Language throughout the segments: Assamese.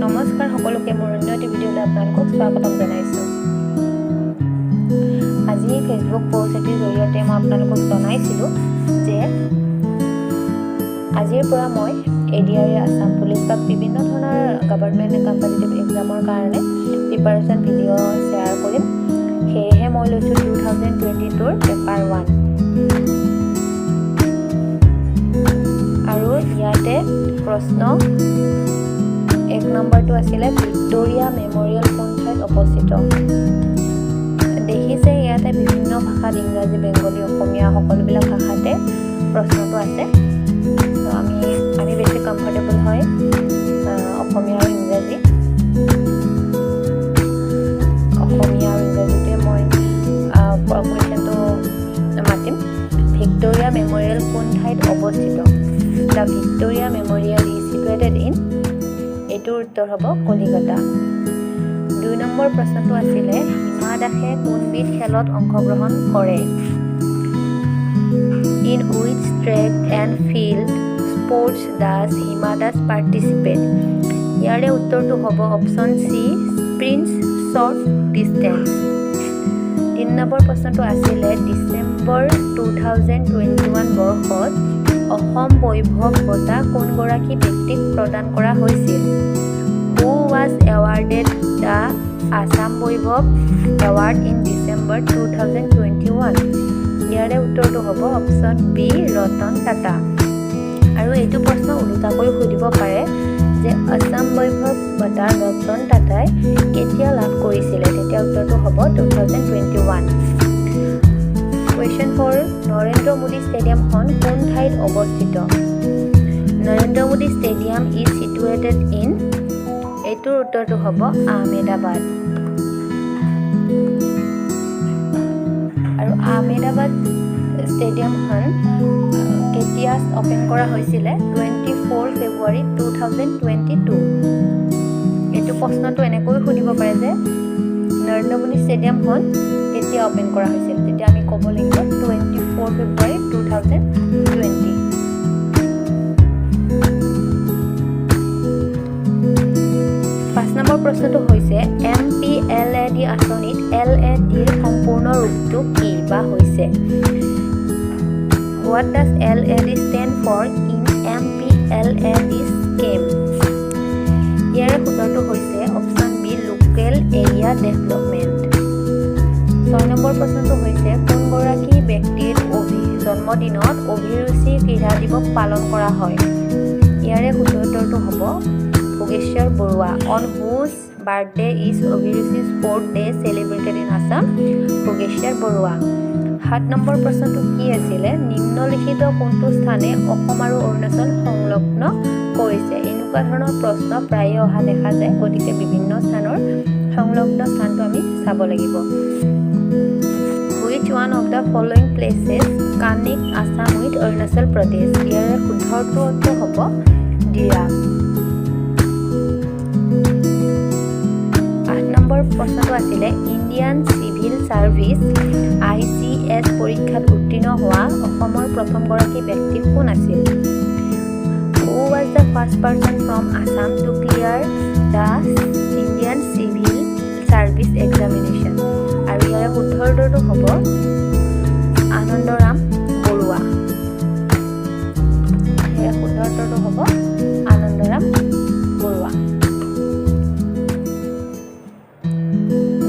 নমস্কাৰ সকলোকে মোৰ অন্য এটি ভিডিঅ'লৈ আপোনালোকক স্বাগতম জনাইছোঁ। আজি ফেচবুক পোষ্ট এটিৰ জৰিয়তে মই আপোনালোকক জনাইছিলোঁ যে আজিৰ পৰা মই ADRE আসাম পুলিচ বা বিভিন্ন ধৰণৰ গভৰ্ণমেণ্ট কম্পিটিটিভ এক্সামৰ কাৰণে প্ৰিপাৰেশ্যন ভিডিঅ' শ্বেয়াৰ কৰিম। সেয়েহে মই লৈছোঁ 2022ৰ পেপাৰ 1 আৰু ইয়াতে প্ৰশ্ন 1 নম্বৰটো আছিলে ভিক্টোৰিয়া মেমৰিয়েল কোন ঠাইত অৱস্থিত। দেখিছে ইয়াতে বিভিন্ন ভাষাত ইংৰাজী, বেংগলী, অসমীয়া সকলোবিলাক ভাষাতে প্ৰশ্নটো আছে। তো আমি বেছি কমফৰ্টেবল হয় অসমীয়া আৰু ইংৰাজী। অসমীয়া আৰু ইংৰাজীতে মই কুৱেশ্যনটো মাতিম। ভিক্টোৰিয়া মেমৰিয়েল কোন ঠাইত অৱস্থিত? The Victoria memorial is situated in, এইটোৰ উত্তৰ হ'ব কলিকতা। 2 নম্বৰ প্ৰশ্নটো আছিলে হিমা দাসে কোনবিধ খেলত অংশগ্ৰহণ কৰে? In which track and field sports does Hima Das participate? ইয়াৰে উত্তৰটো হ'ব option C sprint short distance. 3 number প্ৰশ্নটো আছিলে ডিচেম্বৰ 2021 বৰ্ষত অসম বৈভৱ বঁটা কোনগৰাকী ব্যক্তিক প্ৰদান কৰা হৈছিল? Who was awarded the Assam Baibhav award in December 2021? ইয়াৰে উত্তৰটো হ'ব অপশ্যন বি ৰতন টাটা। আৰু এইটো প্ৰশ্ন ওলোটাকৈ সুধিব পাৰে যে আসাম বৈভৱ বঁটা ৰতন টাটাই কেতিয়া লাভ কৰিছিলে? তেতিয়া উত্তৰটো হ'ব 2021। কুৱেশ্যন 4 নৰেন্দ্ৰ মোদী ষ্টেডিয়ামখন কোন ঠাইত অৱস্থিত? Narendra Modi stadium is situated in, এইটোৰ উত্তৰটো হ'ব আহমেদাবাদ। আৰু আহমেদাবাদ ষ্টেডিয়ামখন কেতিয়া অপেন কৰা হৈছিলে? 24 ফেব্ৰুৱাৰী 2022। এইটো প্ৰশ্নটো এনেকৈ সুধিব পাৰে যে নৰেন্দ্ৰ মোদী ষ্টেডিয়ামখন কেতিয়া অপেন কৰা হৈছিল? তেতিয়া আমি ক'ব লাগিব 24 ফেব্ৰুৱাৰী 2020। 5 নম্বৰ প্ৰশ্নটো হৈছে MPLAD আঁচনিত LADৰ সম্পূৰ্ণ ৰূপটো কি বা হৈছে? What does LAD stand for in MPLAD scheme? ইয়াৰে উত্তৰটো হৈছে option B local area development. 6 নম্বৰ প্ৰশ্নটো হৈছে কোনগৰাকী ব্যক্তিৰ জন্মদিনত অভিৰুচি ক্ৰীড়া দিৱস পালন কৰা হয়? ইয়াৰে উত্তৰটো হ'ব Bhogeswar Baruah. On whose birthday is অভিৰুচি sport day celebrated in Assam? Bhogeswar Baruah. 7 নম্বৰ প্ৰশ্নটো কি আছিলে? নিম্নলিখিত কোনটো স্থানে অসম আৰু অৰুণাচল সংলগ্ন কৰিছে? এনেকুৱা ধৰণৰ প্ৰশ্ন প্ৰায়ে অহা দেখা যায়, গতিকে বিভিন্ন স্থানৰ সংলগ্ন স্থানটো আমি চাব লাগিব। Which one of the following places connect Assam with Arunachal Pradesh? ইয়াৰে শুদ্ধটো উত্তৰ হ'ব ডিৰা। 8 নম্বৰ প্ৰশ্নটো আছিলে ইণ্ডিয়ান চিভিল ছাৰ্ভিচ ICS পৰীক্ষাত উত্তীৰ্ণ হোৱা অসমৰ প্ৰথমগৰাকী ব্যক্তি কোন আছিল? Who was the first person from Assam to clear the Indian civil service examination? আৰু ইয়াৰে শুদ্ধটো হ'ব আনন্দৰাম বৰুৱা। ইয়াৰ শুদ্ধটো হ'ব আনন্দৰাম বৰুৱা।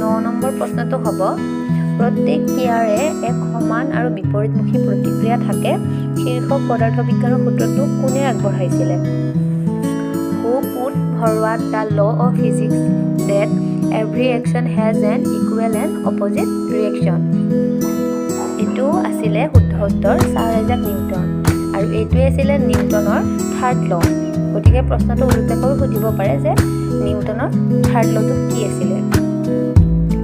9 নম্বৰ প্ৰশ্নটো হ'ব প্ৰত্যেক ক্ৰিয়াৰে এক সমান আৰু বিপৰীতমুখী প্ৰতিক্ৰিয়া থাকে শীৰ্ষক পদাৰ্থ বিজ্ঞানৰ সূত্ৰটো কোনে আগবঢ়াইছিলে? Who put forward the law of physics that every action has an equal and opposite reaction? এইটো আছিলে শুদ্ধ উত্তৰ ছাৰ আইজাক নিউটন। আৰু এইটোৱে আছিলে নিউটনৰ থাৰ্ড ল'। গতিকে প্ৰশ্নটো ওলোটাকৈ সুধিব পাৰে যে নিউটনৰ থাৰ্ড লটো কি আছিলে?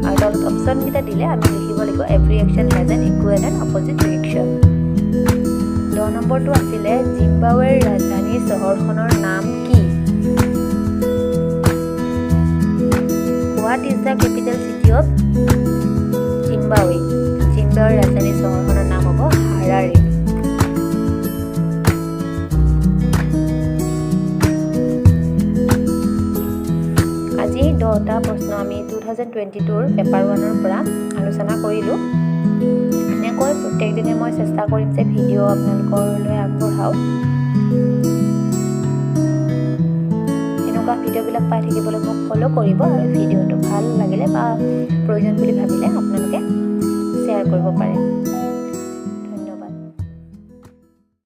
আৰু তলত অপশ্যনকেইটা দিলে আমি লিখিব লাগিব every action has N equal and opposite reaction. 10 নম্বৰটো আছিলে জিম্বাৱেৰ ৰাজধানী চহৰখনৰ নাম কি? What is the capital city of Zimbabwe? জিম্বাৱেৰ ৰাজধানী চহৰখনৰ নাম হ'ব হাৰাৰে। 11 6টা প্ৰশ্ন আমি 2022ৰ পেপাৰ 1ৰ পৰা আলোচনা কৰিলোঁ। এনেকৈ প্ৰত্যেক দিনে মই চেষ্টা কৰিম যে ভিডিঅ' আপোনালোকলৈ আগবঢ়াওঁ। এনেকুৱা ভিডিঅ'বিলাক পাই থাকিবলৈ মোক ফ'ল' কৰিব আৰু ভিডিঅ'টো ভাল লাগিলে বা প্ৰয়োজন বুলি ভাবিলে আপোনালোকে শ্বেয়াৰ কৰিব পাৰে।